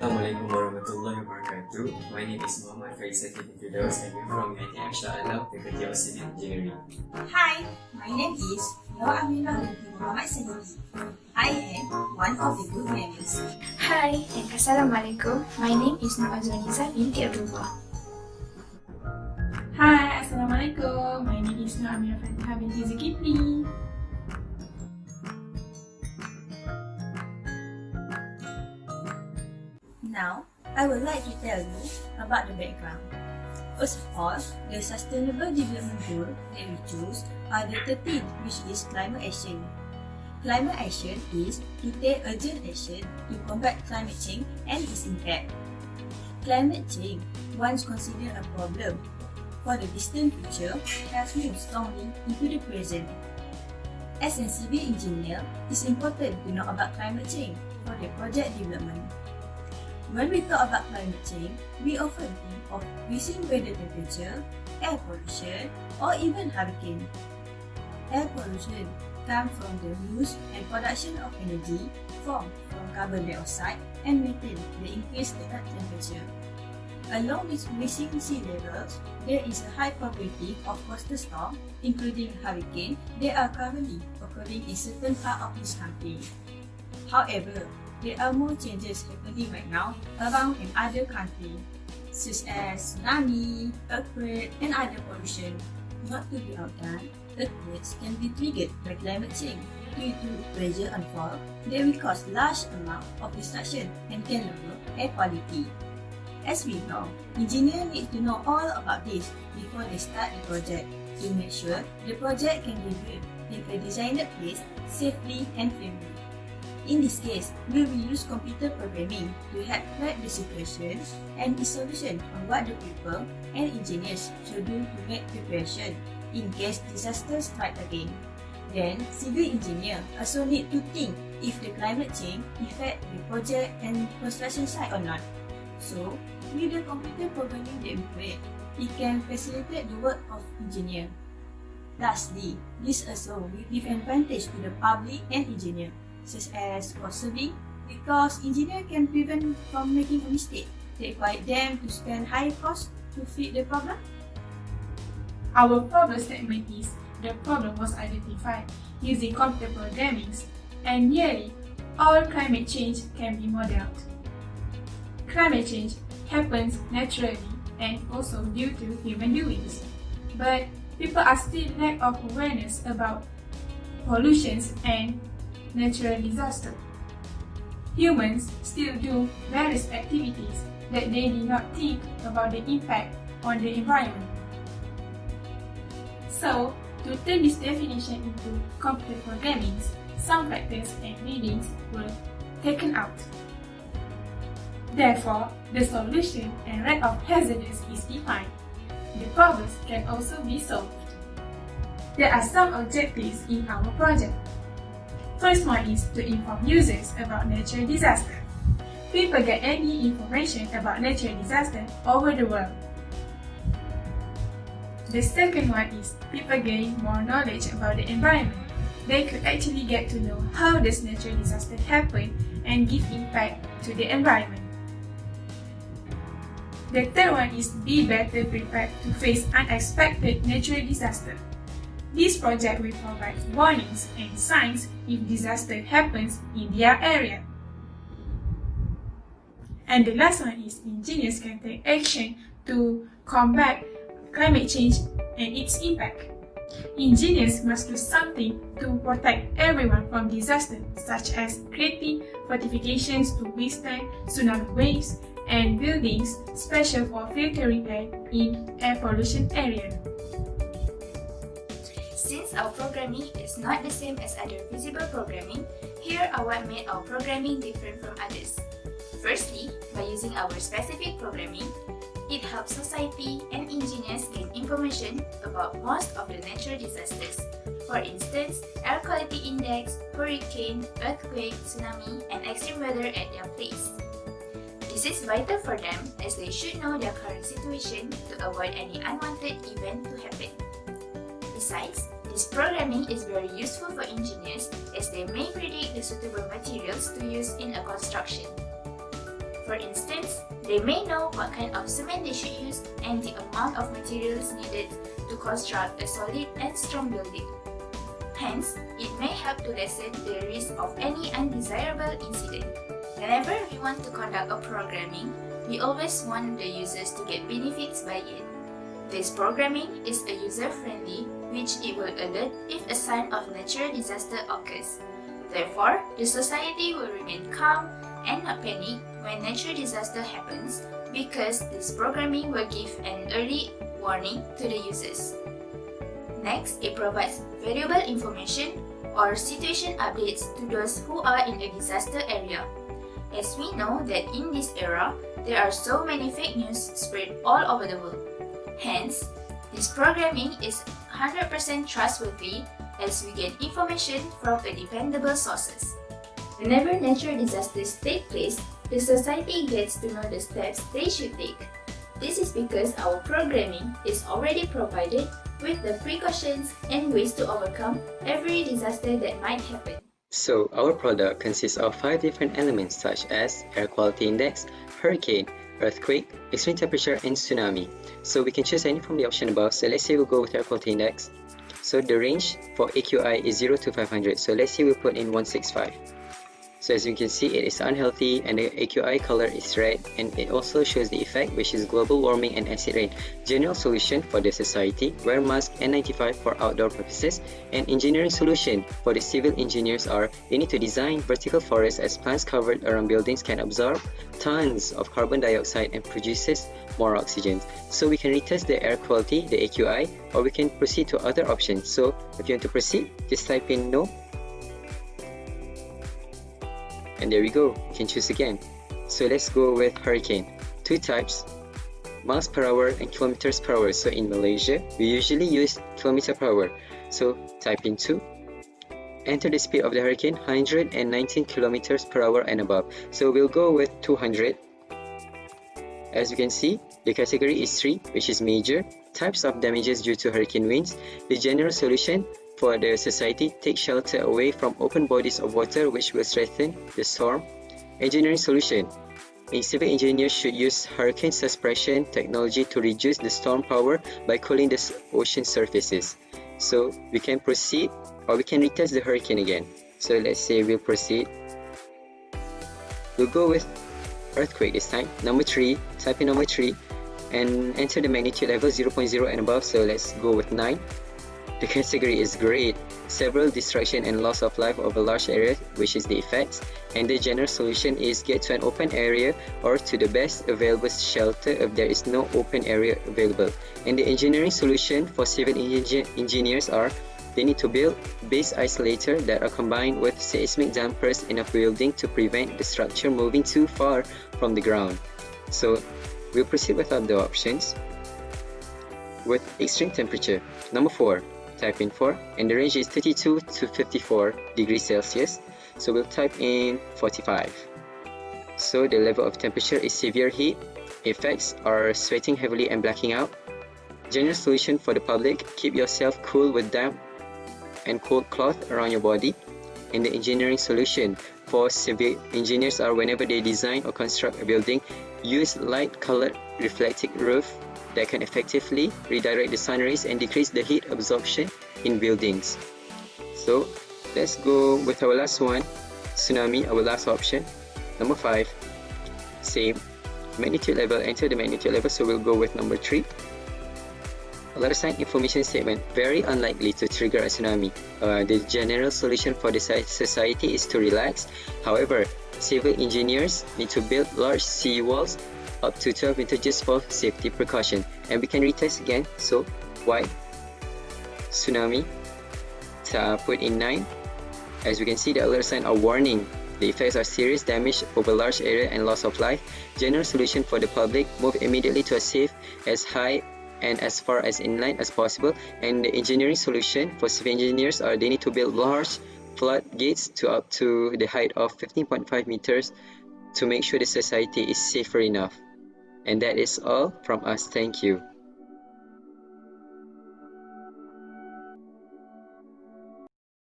Assalamualaikum warahmatullahi wabarakatuh. My name is Muhammad Faisal Firdaus and we're from UiTM Shah Alam, Faculty of Civil Engineering. Hi, my name is Nur Aminah binti Muhammad Sahidi. I am one of the group members. Hi and Assalamualaikum. My name is Nur Azwaniza binti Abdullah. Hi, Assalamualaikum. My name is Nur Amira Fatihah binti Zulkifli. Now, I would like to tell you about the background. First of all, the Sustainable Development Goal that we choose are the 13, which is climate action. Climate action is to take urgent action to combat climate change and its impact. Climate change, once considered a problem for the distant future, has moved strongly into the present. As a civil engineer, it's important to know about climate change for the project development. When we talk about climate change, we often think of increasing weather temperature, air pollution, or even hurricane. Air pollution comes from the use and production of energy formed from carbon dioxide and methane that increase the earth temperature. Along with rising sea levels, there is a high probability of coastal storms, including hurricanes, that are currently occurring in certain parts of this country. However, there are more changes happening right now around in other countries, such as tsunami, earthquake, and other pollution. Not to be outdone, earthquakes can be triggered by climate change due to pressure and fall that will cause large amount of destruction and can lower air quality. As we know, engineers need to know all about this before they start the project to make sure the project can be built in a designed place safely and firmly. In this case, we will use computer programming to help track the situation and the solution on what the people and engineers should do to make preparation in case disaster strikes again. Then, civil engineers also need to think if the climate change affect the project and construction site or not. So, with the computer programming that we create, it can facilitate the work of engineers. Lastly, this also will give advantage to the public and engineers, such as cost saving, because engineers can prevent from making a mistake that require them to spend high cost to fix the problem. Our problem statement is the problem was identified using computer programming and nearly all climate change can be modeled. Climate change happens naturally and also due to human doings, but people are still lack of awareness about pollutions and natural disaster. Humans still do various activities that they did not think about the impact on the environment. So, to turn this definition into computer programming, some factors and readings were taken out. Therefore, the solution and rate of hazardous is defined. The problems can also be solved. There are some objectives in our project. First one is to inform users about natural disaster. People get any information about natural disaster over the world. The second one is people gain more knowledge about the environment. They could actually get to know how does natural disaster happen and give impact to the environment. The third one is be better prepared to face unexpected natural disaster. This project will provide warnings and signs if disaster happens in their area. And the last one is engineers can take action to combat climate change and its impact. Engineers must do something to protect everyone from disaster, such as creating fortifications to withstand tsunami waves and buildings special for filtering air in air pollution area. Since our programming is not the same as other visible programming, here are what made our programming different from others. Firstly, by using our specific programming, it helps society and engineers gain information about most of the natural disasters. For instance, air quality index, hurricane, earthquake, tsunami, and extreme weather at their place. This is vital for them as they should know their current situation to avoid any unwanted event to happen. Besides, this programming is very useful for engineers as they may predict the suitable materials to use in a construction. For instance, they may know what kind of cement they should use and the amount of materials needed to construct a solid and strong building. Hence, it may help to lessen the risk of any undesirable incident. Whenever we want to conduct a programming, we always want the users to get benefits by it. This programming is a user-friendly, which it will alert if a sign of natural disaster occurs. Therefore, the society will remain calm and not panic when natural disaster happens because this programming will give an early warning to the users. Next, it provides variable information or situation updates to those who are in a disaster area. As we know that in this era, there are so many fake news spread all over the world. Hence, this programming is 100% trustworthy as we get information from a dependable sources. Whenever natural disasters take place, the society gets to know the steps they should take. This is because our programming is already provided with the precautions and ways to overcome every disaster that might happen. So, our product consists of 5 different elements such as air quality index, hurricane, earthquake, extreme temperature, and tsunami. So, we can choose any from the option above. So, let's say we'll go with air quality index. So, the range for AQI is 0 to 500. So, let's say we put in 165. So as you can see, it is unhealthy and the AQI color is red, and it also shows the effect, which is global warming and acid rain. General solution for the society: wear mask N95 for outdoor purposes. And engineering solution for the civil engineers are they need to design vertical forests, as plants covered around buildings can absorb tons of carbon dioxide and produces more oxygen. So we can retest the air quality, the AQI, or we can proceed to other options. So if you want to proceed, just type in no. And there we go, you can choose again. So let's go with hurricane. 2 types, miles per hour and kilometers per hour. So in Malaysia, we usually use kilometer per hour. So type in 2. Enter the speed of the hurricane, 119 kilometers per hour and above. So we'll go with 200. As you can see, the category is 3, which is major. Types of damages due to hurricane winds. The general solution for the society: take shelter away from open bodies of water which will strengthen the storm. Engineering solution: civil engineers should use hurricane suppression technology to reduce the storm power by cooling the ocean surfaces. So we can proceed, or we can retest the hurricane again. So let's say we'll proceed. We'll go with earthquake this time. Number 3, type in number 3 and enter the magnitude level 0.0 and above. So let's go with 9. The category is great. Several destruction and loss of life over large areas, which is the effects. And the general solution is get to an open area or to the best available shelter if there is no open area available. And the engineering solution for civil engineers are they need to build base isolator that are combined with seismic dampers in a building to prevent the structure moving too far from the ground. So we'll proceed with other options. With extreme temperature, number 4. Type in 4, and the range is 32 to 54 degrees Celsius. So we'll type in 45. So the level of temperature is severe heat. Effects are sweating heavily and blacking out. General solution for the public: keep yourself cool with damp and cold cloth around your body. And the engineering solution for civil engineers are whenever they design or construct a building, use light colored reflective roof that can effectively redirect the sun rays and decrease the heat absorption in buildings. So let's go with our last one, tsunami, our last option. Number 5, same magnitude level, enter the magnitude level. So we'll go with number 3. Alert sign information statement: very unlikely to trigger a tsunami. The general solution for the society is to relax. However, civil engineers need to build large sea walls up to 12 meters just for safety precaution. And we can retest again. So white, tsunami, put in 9. As we can see, the alert sign are warning. The effects are serious damage over large area and loss of life. General solution for the public: move immediately to a safe as high and as far as inland as possible. And the engineering solution for civil engineers are they need to build large floodgates to up to the height of 15.5 meters to make sure the society is safer enough. And that is all from us. Thank you.